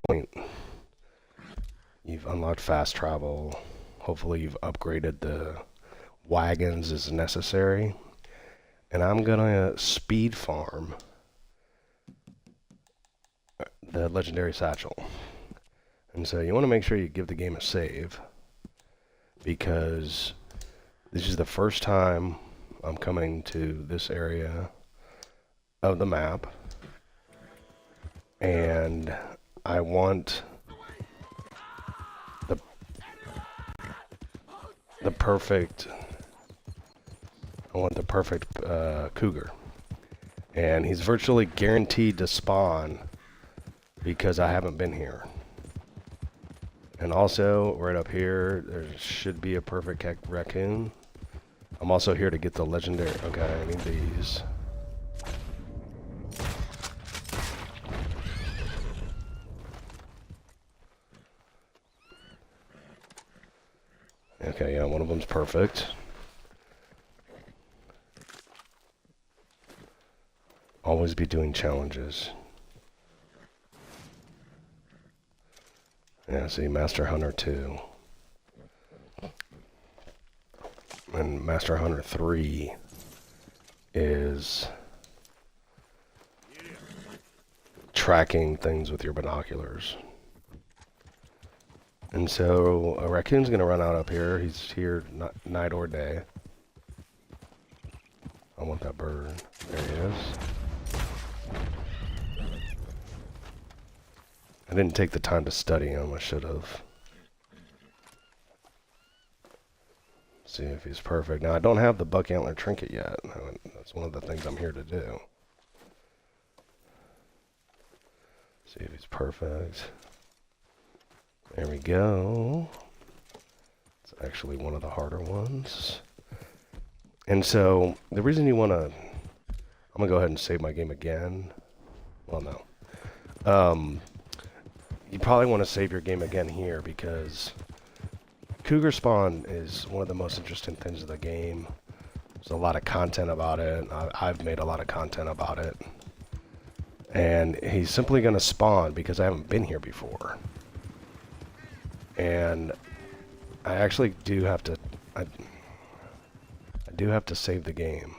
point, you've unlocked fast travel. Hopefully you've upgraded the wagons as necessary. And I'm gonna speed farm the legendary satchel. And so you want to make sure you give the game a save, because this is the first time I'm coming to this area of the map, and I want the perfect cougar, and he's virtually guaranteed to spawn because I haven't been here. And also, right up here, there should be a perfect raccoon. I'm also here to get the legendary... Okay, I need these. Okay, yeah, one of them's perfect. Always be doing challenges. Yeah, see, Master Hunter 2. And Master Hunter 3 is tracking things with your binoculars. And so a raccoon's going to run out up here. He's here night or day. I want that bird. There he is. I didn't take the time to study him. I should have. See if he's perfect. Now, I don't have the buck antler trinket yet. That's one of the things I'm here to do. See if he's perfect. There we go. It's actually one of the harder ones. And so, the reason you want to... I'm going to go ahead and save my game again. Well, no. You probably want to save your game again here, because cougar spawn is one of the most interesting things of the game. There's a lot of content about it. I've made a lot of content about it. And he's simply going to spawn because I haven't been here before. And I actually do have to... I do have to save the game.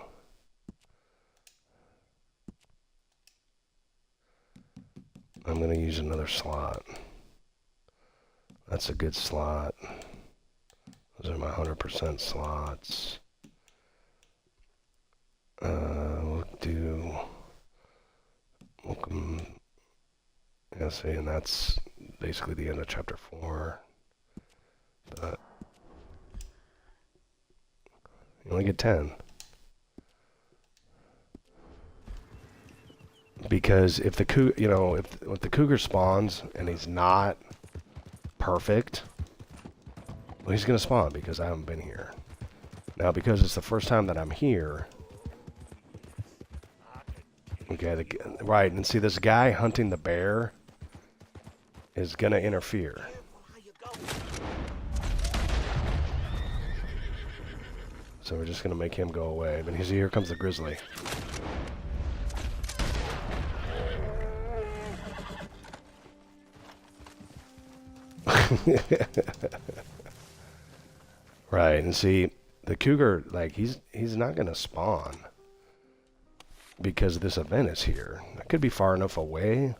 I'm going to use another slot. That's a good slot. Those are my 100% slots. We'll do... Welcome. Yeah, see, and that's basically the end of chapter 4. But... you only get 10. Because if the if the cougar spawns and he's not perfect, well, he's gonna spawn because I haven't been here. Now, because it's the first time that I'm here, okay, right, and see, this guy hunting the bear is gonna interfere. So we're just gonna make him go away. But here comes the grizzly. Right, and see, the cougar, like, he's not gonna spawn because this event is here. It could be far enough away,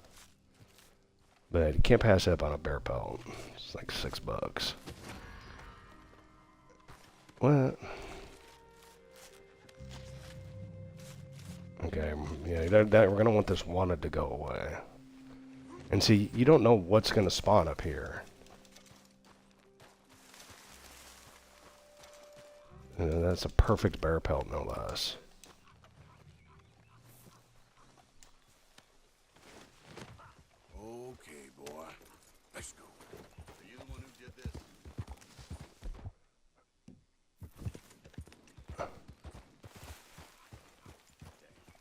but you can't pass up on a bear pelt. It's like $6. What? Okay, yeah, we're gonna want this wanted to go away. And see, you don't know what's gonna spawn up here. That's a perfect bear pelt, no less. Okay, boy. Let's go. Are you the one who did this?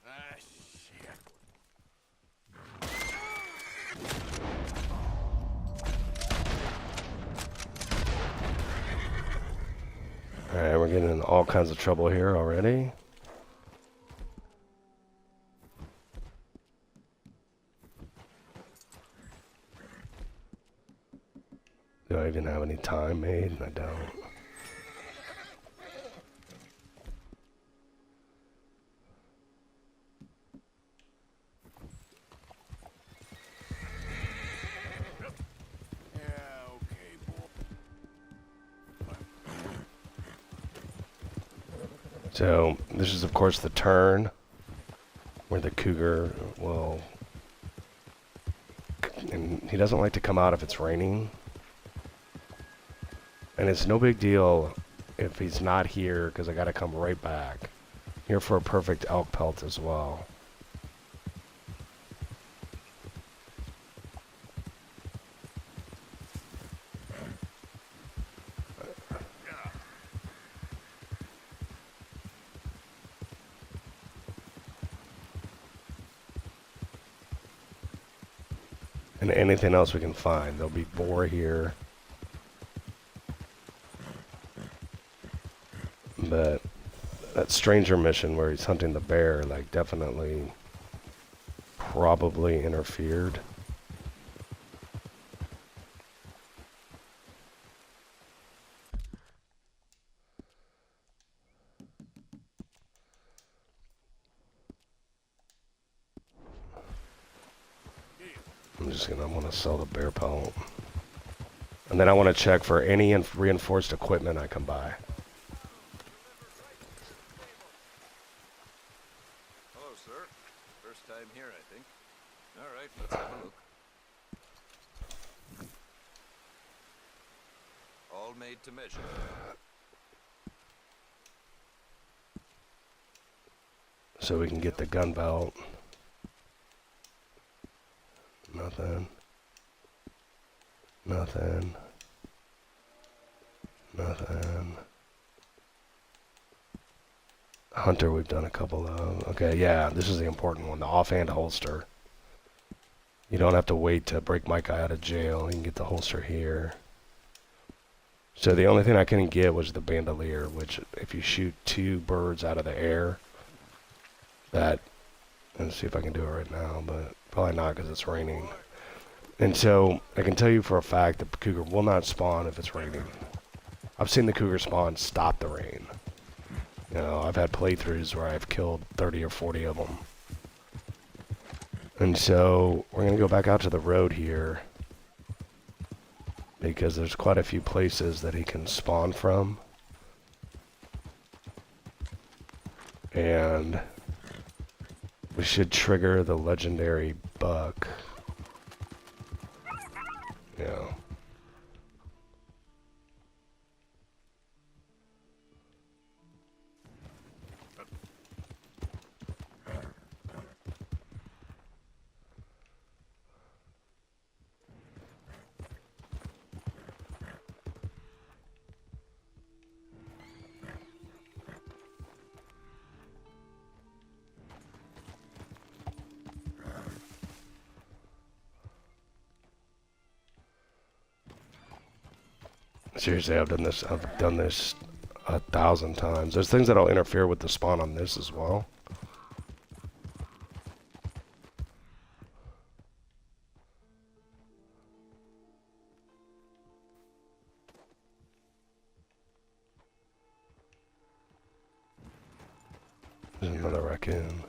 Ah, shit. Alright, we're getting in all kinds of trouble here already. Do I even have any time made? I don't. Yeah, okay, boy. So, this is of course the turn where the cougar will... And he doesn't like to come out if it's raining. And it's no big deal if he's not here, because I gotta come right back. Here for a perfect elk pelt as well. And anything else we can find. There'll be boar here. But that stranger mission where he's hunting the bear, like, definitely probably interfered. I want to sell the bear pelt. And then I want to check for any reinforced equipment I can buy. Hello, sir. First time here, I think. All right, let's have a look. All made to measure. So we can get the gun belt. Nothing. Nothing. Nothing. Hunter, we've done a couple of. Okay, yeah, this is the important one. The offhand holster. You don't have to wait to break my guy out of jail. You can get the holster here. So the only thing I couldn't get was the bandolier, which if you shoot 2 birds out of the air, that... Let's see if I can do it right now, but probably not because it's raining. And so I can tell you for a fact that the cougar will not spawn if it's raining. I've seen the cougar spawn stop the rain. You know, I've had playthroughs where I've killed 30 or 40 of them. And so we're going to go back out to the road here because there's quite a few places that he can spawn from. And we should trigger the legendary buck. Yeah. Seriously, I've done this 1,000 times. There's things that'll interfere with the spawn on this as well. There's another raccoon.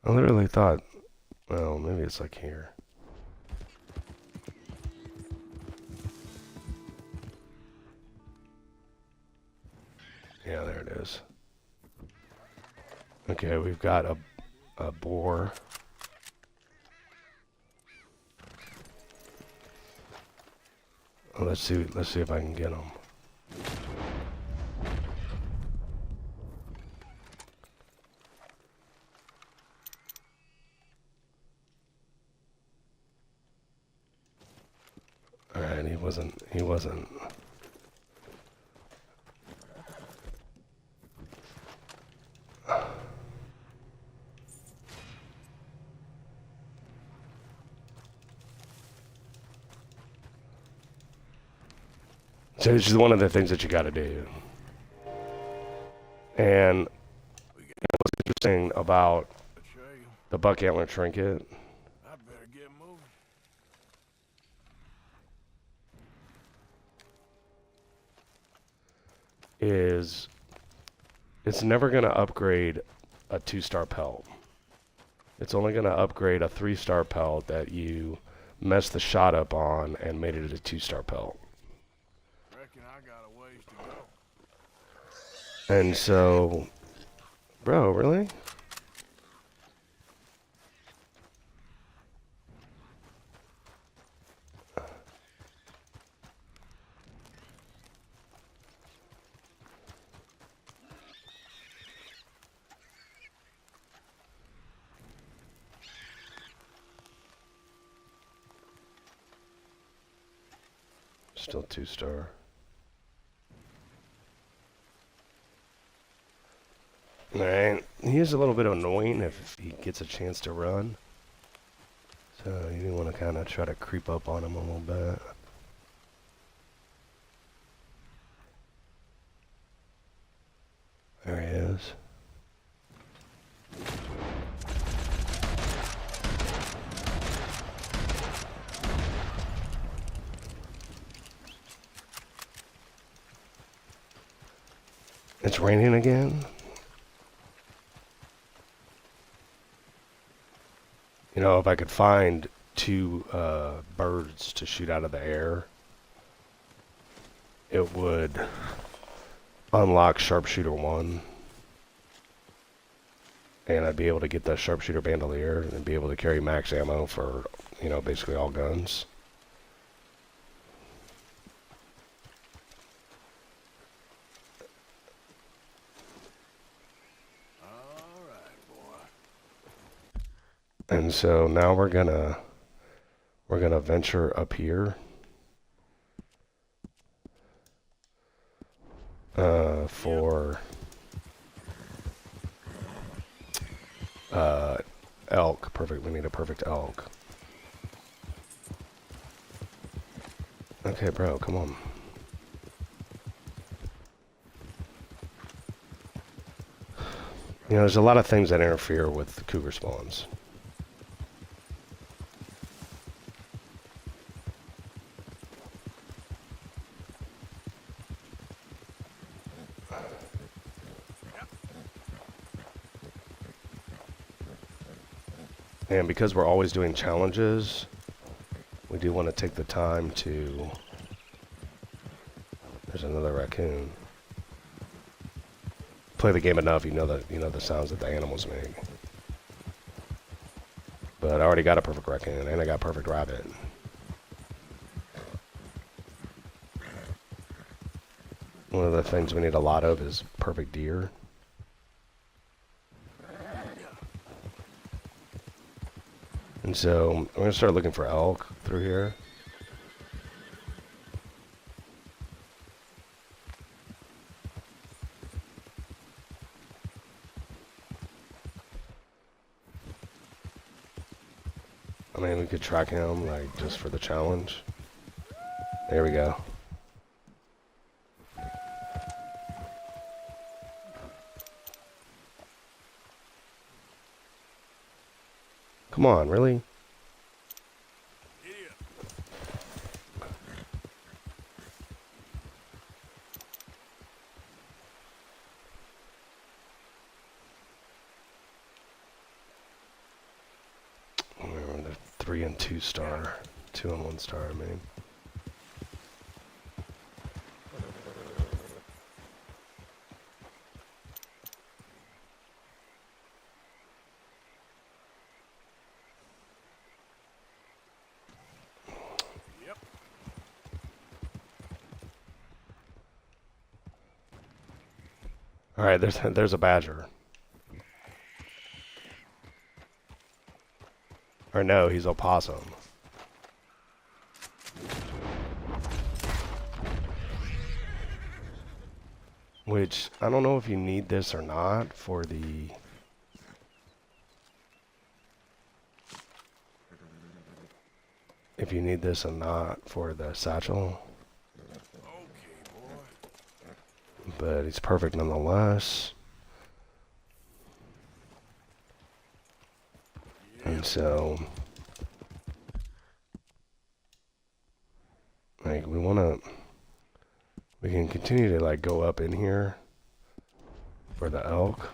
I literally thought, well, maybe it's like here. Yeah, there it is. Okay, we've got a boar. Let's see if I can get him. Alright, he wasn't. So this is one of the things that you gotta do. And Interesting about Show you. the buck antler trinket I better get moving. is it's never going to upgrade a 2-star pelt. It's only going to upgrade a 3-star pelt that you messed the shot up on and made it a 2-star pelt. Reckon I got a ways to go. And so, bro, really? Still 2-star. Alright, he is a little bit annoying if he gets a chance to run. So you want to kind of try to creep up on him a little bit. There he is. It's raining again. You know, if I could find 2 birds to shoot out of the air, it would unlock Sharpshooter 1. And I'd be able to get the Sharpshooter Bandolier and be able to carry max ammo for, you know, basically all guns. And so now we're gonna venture up here for elk. Perfect. We need a perfect elk. Okay, bro, come on. You know, there's a lot of things that interfere with cougar spawns. And because we're always doing challenges, we do want to take the time to... There's another raccoon. Play the game enough, you know the sounds that the animals make. But I already got a perfect raccoon, and I got a perfect rabbit. One of the things we need a lot of is perfect deer. And so, I'm going to start looking for elk through here. I mean, we could track him, like, just for the challenge. There we go. Come on, really? We're the 3 and 2 star. 2 and 1 star, I mean. All right, there's a badger. Or no, he's a possum. Which, I don't know if you need this or not for the... If you need this or not for the satchel. But he's perfect nonetheless. And so, like, we can continue to, like, go up in here for the elk.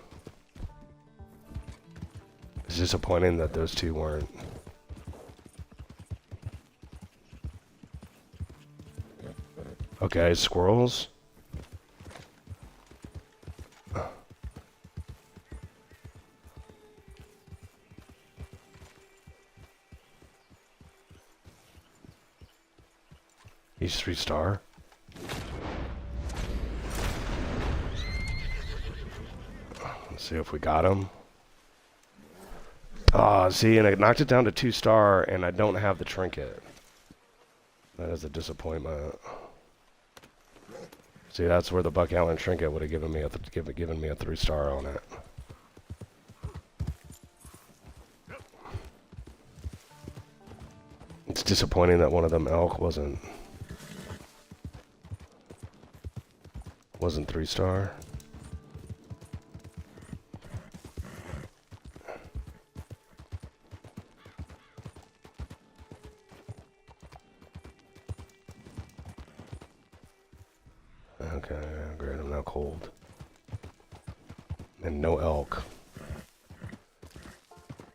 It's disappointing that those two weren't. Okay, squirrels. He's 3-star. Let's see if we got him. See, and it knocked it down to 2-star, and I don't have the trinket. That is a disappointment. See, that's where the Buck Allen trinket would have given me a 3-star on it. It's disappointing that one of them elk wasn't 3-star. Okay, great. I'm now cold. And no elk.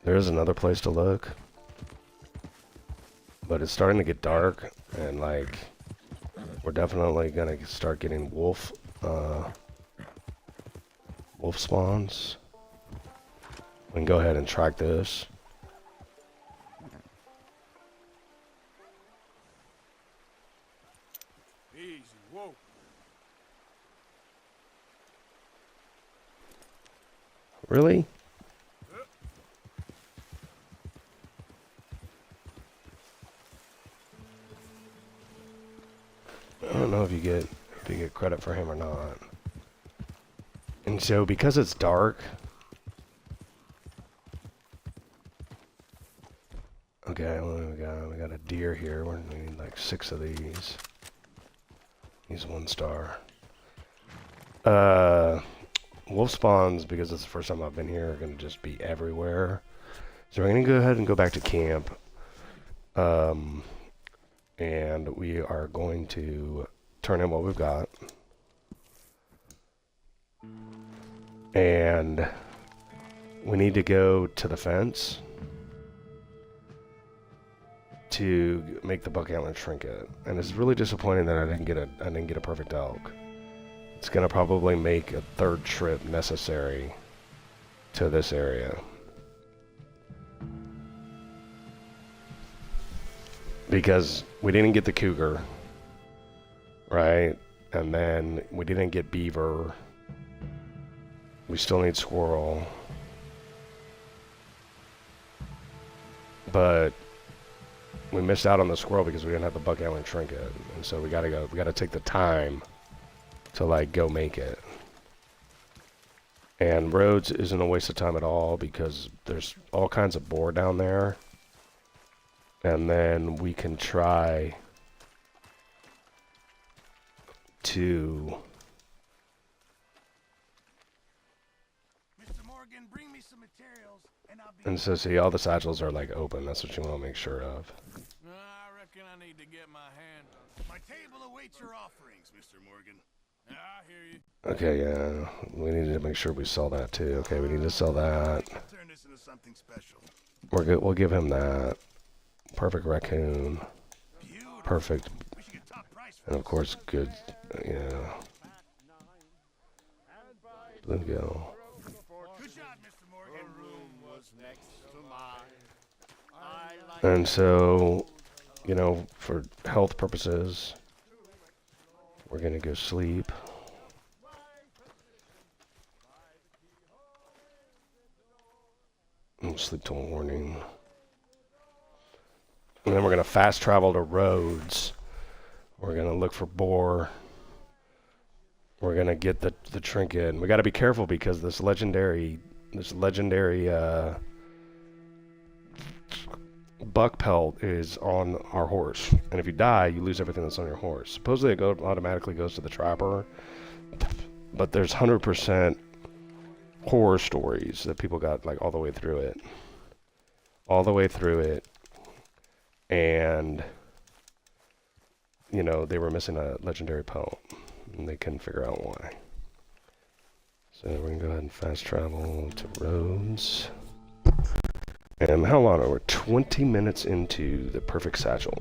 There is another place to look. But it's starting to get dark, and like, we're definitely gonna start getting wolf spawns. We can go ahead and track this. Easy, whoa. Really? I don't know if you get credit for him or not. And so because it's dark. Okay, what do we got? We got a deer here. We're gonna need like 6 of these. He's 1-star. Wolf spawns, because it's the first time I've been here, are gonna just be everywhere. So we're gonna go ahead and go back to camp. And we are going to turn in what we've got. And we need to go to the fence to make the Buck Antler trinket. And it's really disappointing that I didn't get a perfect elk. It's gonna probably make a 3rd trip necessary to this area. Because we didn't get the cougar, right? And then we didn't get beaver. We still need squirrel. But we missed out on the squirrel because we didn't have the Buck Allen trinket. And so we gotta take the time to like go make it. And roads isn't a waste of time at all because there's all kinds of boar down there. And then we can try to... Mr. Morgan, bring me some materials, and I'll be... And so see, all the satchels are like open. That's what you want to make sure of. I reckon I need to get my hand on... My table awaits your offerings, Mr. Morgan. I hear you. Okay, yeah. We need to make sure we sell that too. Okay, we need to sell that. Turn this into something special. We're good. We'll give him that. Perfect raccoon. Beautiful. Perfect. We should get top price for And of course, good, yeah. Bluegill. Good job, Mr. Morgan. Room was next to mine. And so, you know, for health purposes, we're gonna go sleep. We'll sleep till morning. And then we're gonna fast travel to roads. We're gonna look for boar. We're gonna get the trinket. And we gotta be careful because this legendary buck pelt is on our horse. And if you die, you lose everything that's on your horse. Supposedly it automatically goes to the trapper. But there's 100% horror stories that people got like all the way through it. all the way through it, and, you know, they were missing a legendary poem, and they couldn't figure out why. So we're going to go ahead and fast travel to Rhodes. And how long are we? 20 minutes into the perfect satchel.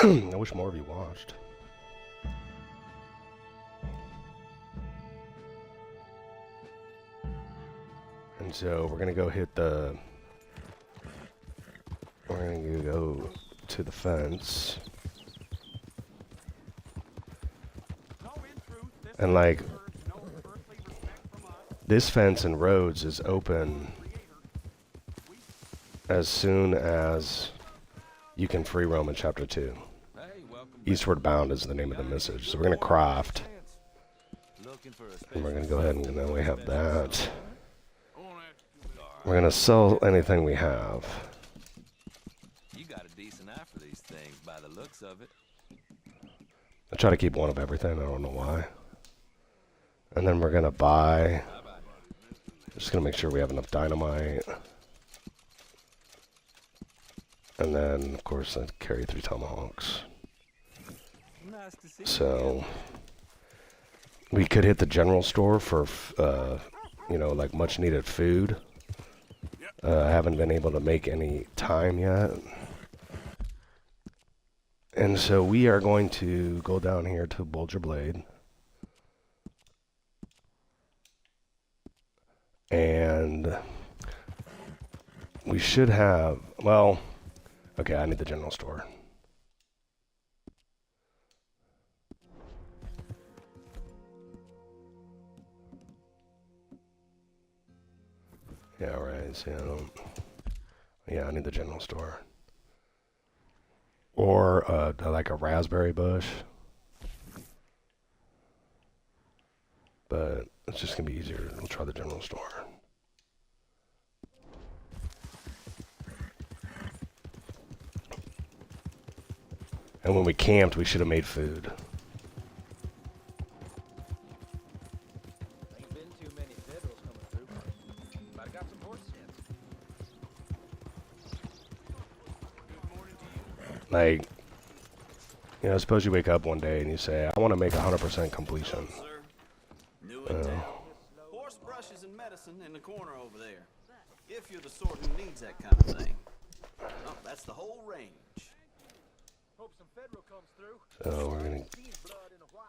I wish more of you watched. And so we're gonna go hit the. We're gonna go to the fence. And like, this fence in Rhodes is open as soon as you can free roam in Chapter 2. Eastward Bound is the name of the message. So we're going to craft. And we're going to go ahead and now we have that. We're going to sell anything we have. You got a decent eye for these things by the looks of it. I try to keep one of everything. I don't know why. And then we're going to buy. Just going to make sure we have enough dynamite. And then, of course, I carry 3 tomahawks. So, we could hit the general store for, you know, like much needed food. I haven't been able to make any time yet. And so we are going to go down here to Bulger Blade. And we should have, well, okay, I need the general store. Yeah, right, so, yeah, I need the general store. Or, like a raspberry bush. But it's just gonna be easier. We'll try the general store. And when we camped, we should have made food. Ain't been too many Federals coming through, but I got some horse sense. Like, you know, suppose you wake up one day and you say, I want to make 100% completion. New in town. Horse brushes and medicine in the corner over there. If you're the sort who needs that kind of thing. Oh, that's the whole range. Hope some Federal comes through. So we're gonna. Seen blood in a while.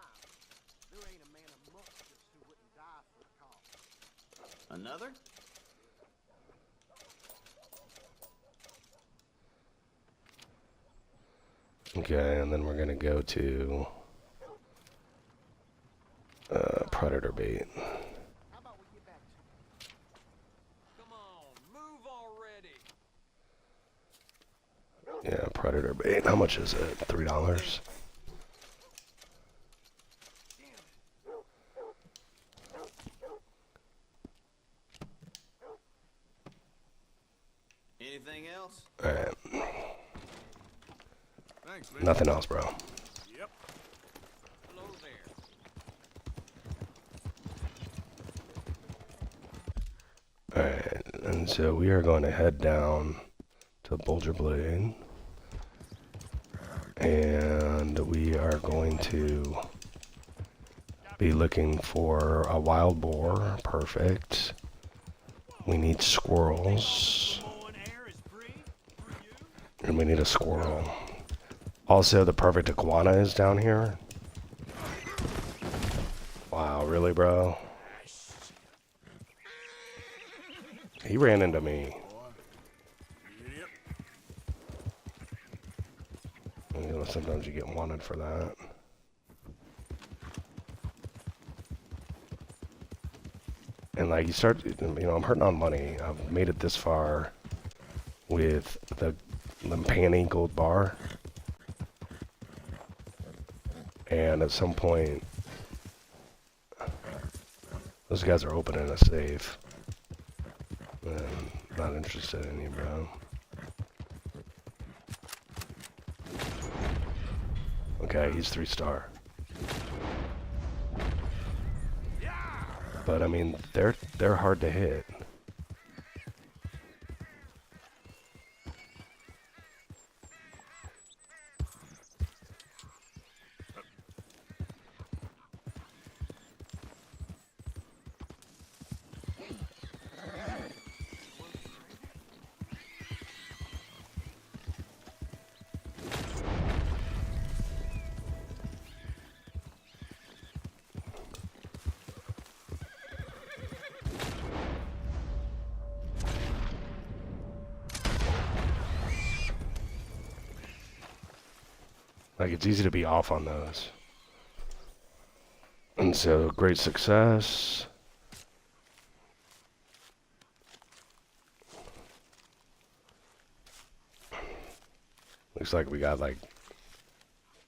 There ain't a man amongst us who wouldn't die for a cause. Another? Okay, and then we're gonna go to predator bait. How about we get back to it? Come on, move already. Yeah, predator bait. How much is it? $3. Anything else? All right. Thanks, man. Nothing else, bro. Yep. Hello there. Alright, and so we are going to head down to Bulger Blade. And we are going to be looking for a wild boar. Perfect. We need squirrels. And we need a squirrel. Also, the perfect iguana is down here. Wow, really, bro? he ran into me. Idiot. And, you know, sometimes you get wanted for that. And like you start, you know, I'm hurting on money. I've made it this far with the Lampani gold bar. And at some point, those guys are opening a safe. And not interested in you, bro. Okay, he's 3-star. But I mean, they're hard to hit. Like, it's easy to be off on those. And so, great success. Looks like we got, like,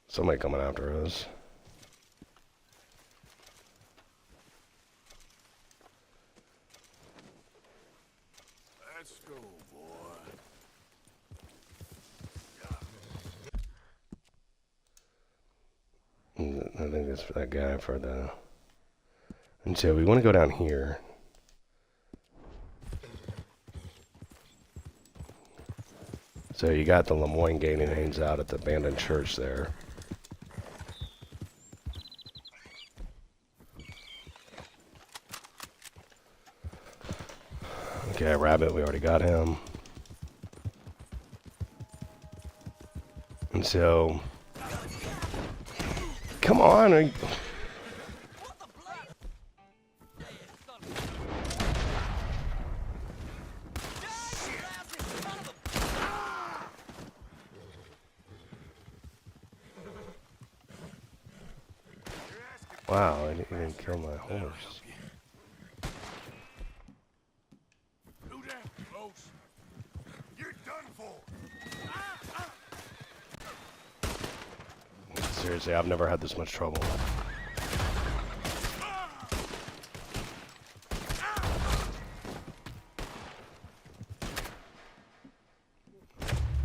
somebody coming after us. Let's go, boy. I think that's for that guy for the... And so we want to go down here. So you got the Lemoyne gate and hangs out at the abandoned church there. Okay, rabbit, we already got him. And so... Come on! Wow, I didn't kill my horse. Too damn close. You're done for. Seriously, I've never had this much trouble.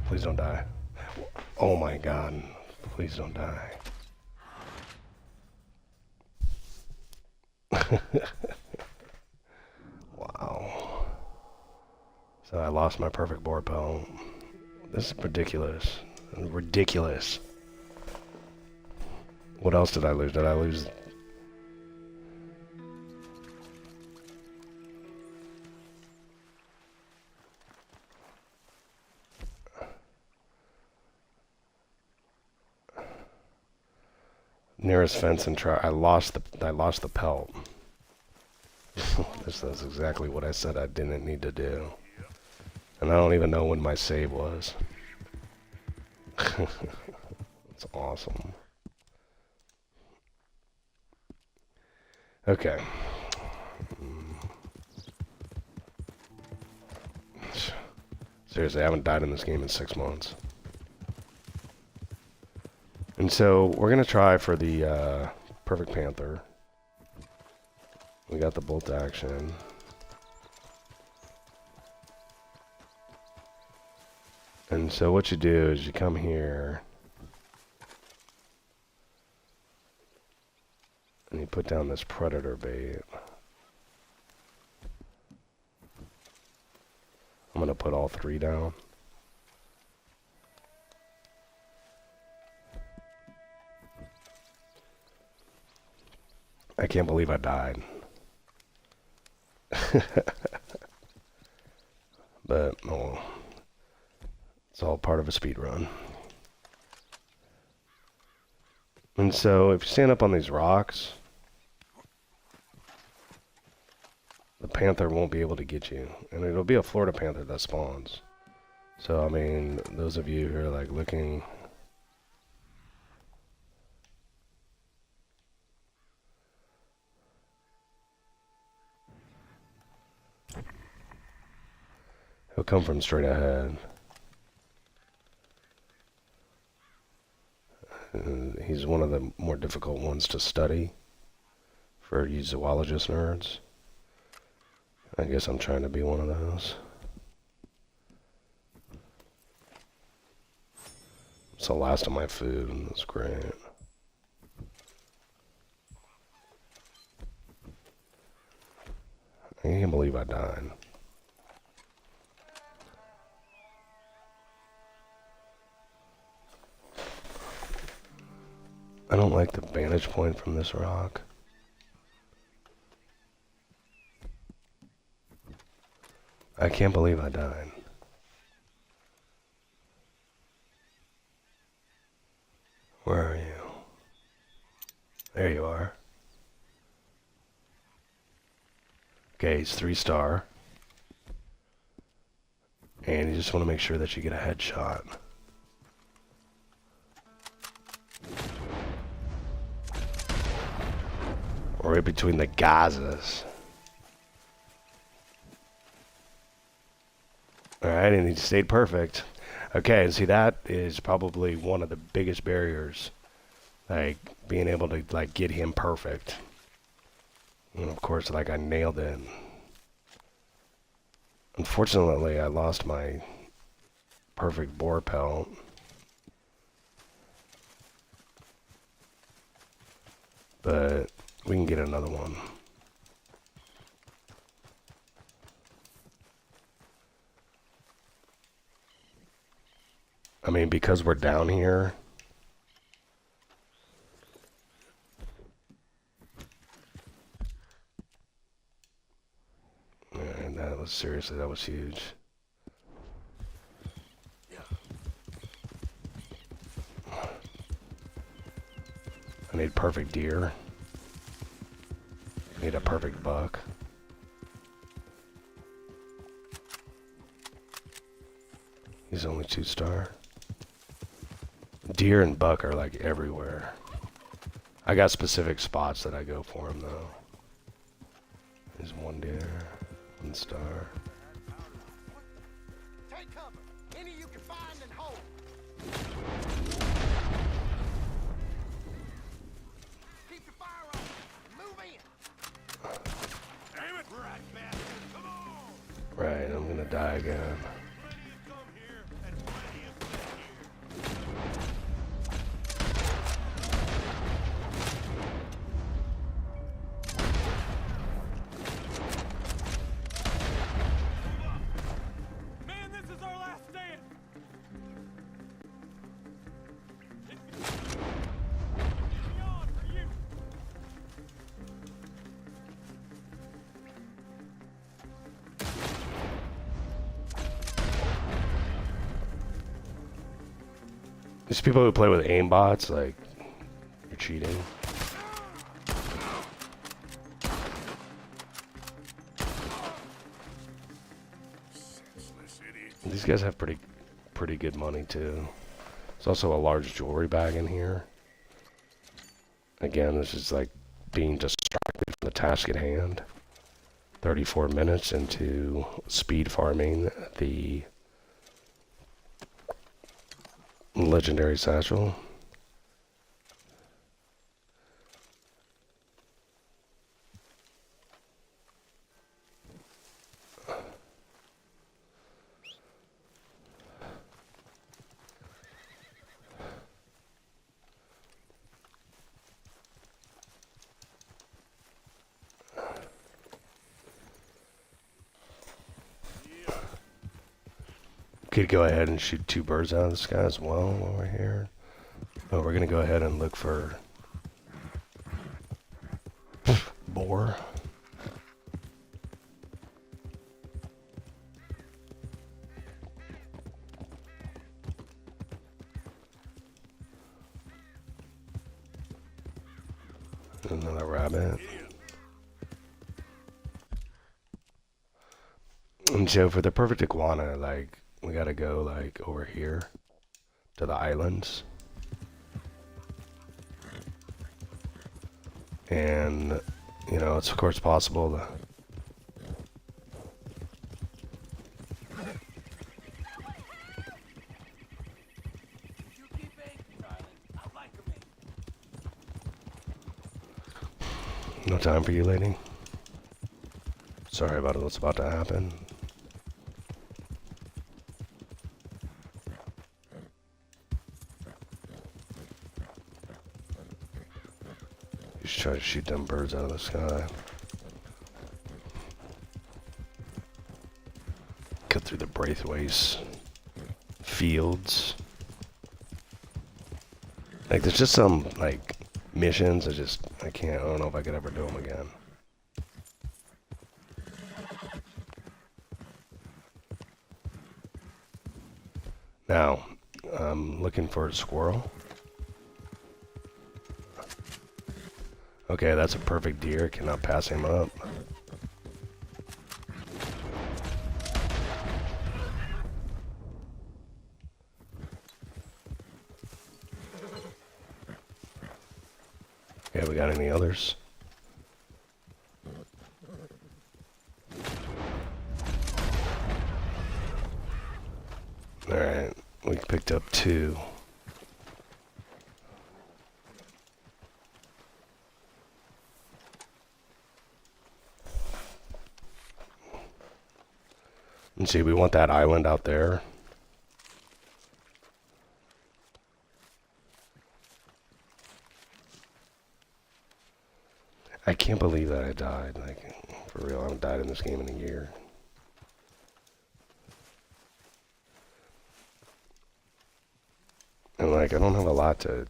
Please don't die. Oh my god. Please don't die. Wow. So I lost my perfect boar pelt. This is ridiculous. Ridiculous. What else did I lose? Did I lose... Nearest fence and try. I lost the pelt. This is exactly what I said I didn't need to do. And I don't even know when my save was. That's awesome. Okay. Seriously, I haven't died in this game in 6 months. And so, we're going to try for the Perfect Panther. We got the bolt action. And so what you do is you come here. And you put down this predator bait. I'm going to put all 3 down. I can't believe I died. But, oh, it's all part of a speed run. And so, if you stand up on these rocks, the panther won't be able to get you. And it'll be a Florida panther that spawns. So, I mean, those of you who are like looking... He'll come from straight ahead. He's one of the more difficult ones to study for you zoologist nerds. I guess I'm trying to be one of those. It's the last of my food, and that's great. I can't believe I died. I don't like the vantage point from this rock. I can't believe I died. Where are you? There you are. Okay, he's 3-star. And you just want to make sure that you get a headshot. Right between the Gazas. Alright, and he stayed perfect. Okay, and see, that is probably one of the biggest barriers. Like, being able to, like, get him perfect. And of course, like, I nailed it. Unfortunately, I lost my perfect boar pelt. But we can get another one. I mean, because we're down here. And that was, seriously, that was huge. I need perfect deer. I need a perfect buck. He's only 2-star. Deer and buck are like everywhere. I got specific spots that I go for him though. There's 1 deer, 1 star. Take cover. Any you can find and hold. Keep the fire on. Move in. Damn it! Right, bastard! Come on! Right, I'm gonna die again. Come here and plenty of them here. Man, this is our last stand! It's beyond for you! These people who play with aimbots, like, you're cheating. Senseless idiot. These guys have pretty good money too. There's also a large jewelry bag in here. Again, this is like being distracted from the task at hand. 34 minutes into speed farming the legendary satchel. Could go ahead and shoot 2 birds out of the sky as well while we're here. Oh, we're gonna go ahead and look for boar. Another rabbit. And so for the perfect iguana, like, we gotta go, like, over here to the islands. And, you know, it's of course possible to... No time for you, lady. Sorry about what's about to happen. You should try to shoot them birds out of the sky. Cut through the Braithwaite fields. Like, there's just some, like, missions I don't know if I could ever do them again. Now, I'm looking for a squirrel. Okay, that's a perfect deer. Cannot pass him up. Okay, we got any others? Alright, we picked up 2. And see, we want that island out there. I can't believe that I died. Like, for real, I haven't died in this game in a year. And like, I don't have a lot to,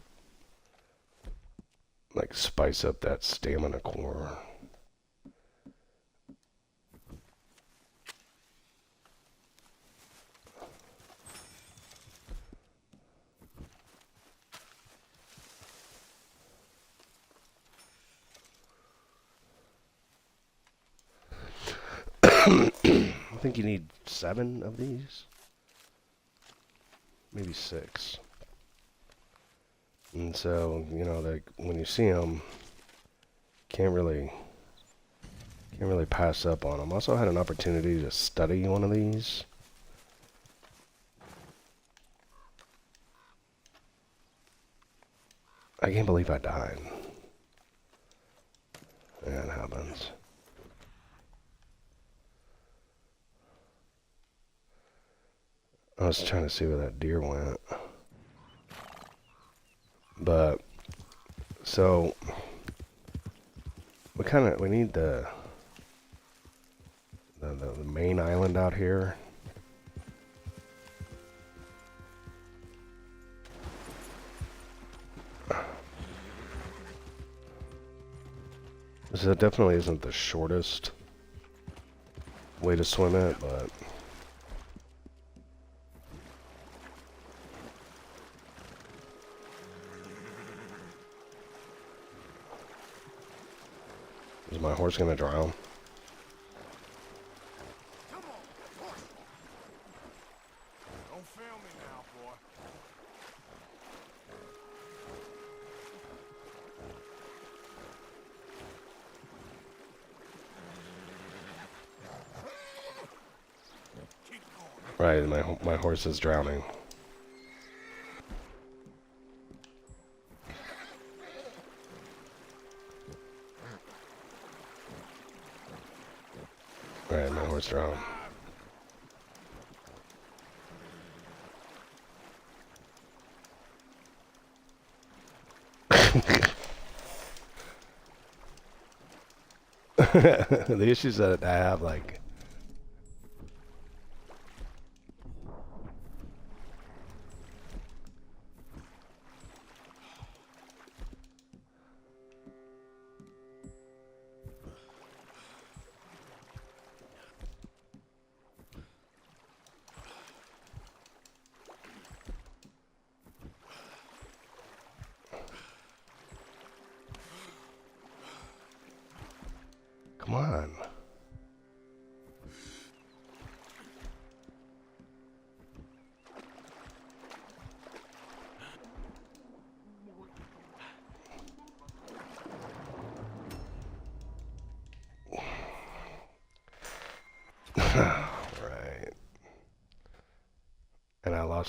like, spice up that stamina core. I think you need 7 of these. Maybe 6. And so, you know, like, when you see them, can't really pass up on them. Also had an opportunity to study one of these. I can't believe I died. Yeah, it happens. I was trying to see where that deer went. But, so, we need the main island out here. So it definitely isn't the shortest way to swim it, but... Is my horse gonna drown? Come on, horse. Don't fail me now, boy. Keep going. Right, my horse is drowning. Right, my horse drowned. The issues that I have, like... Come on. Right. And I lost the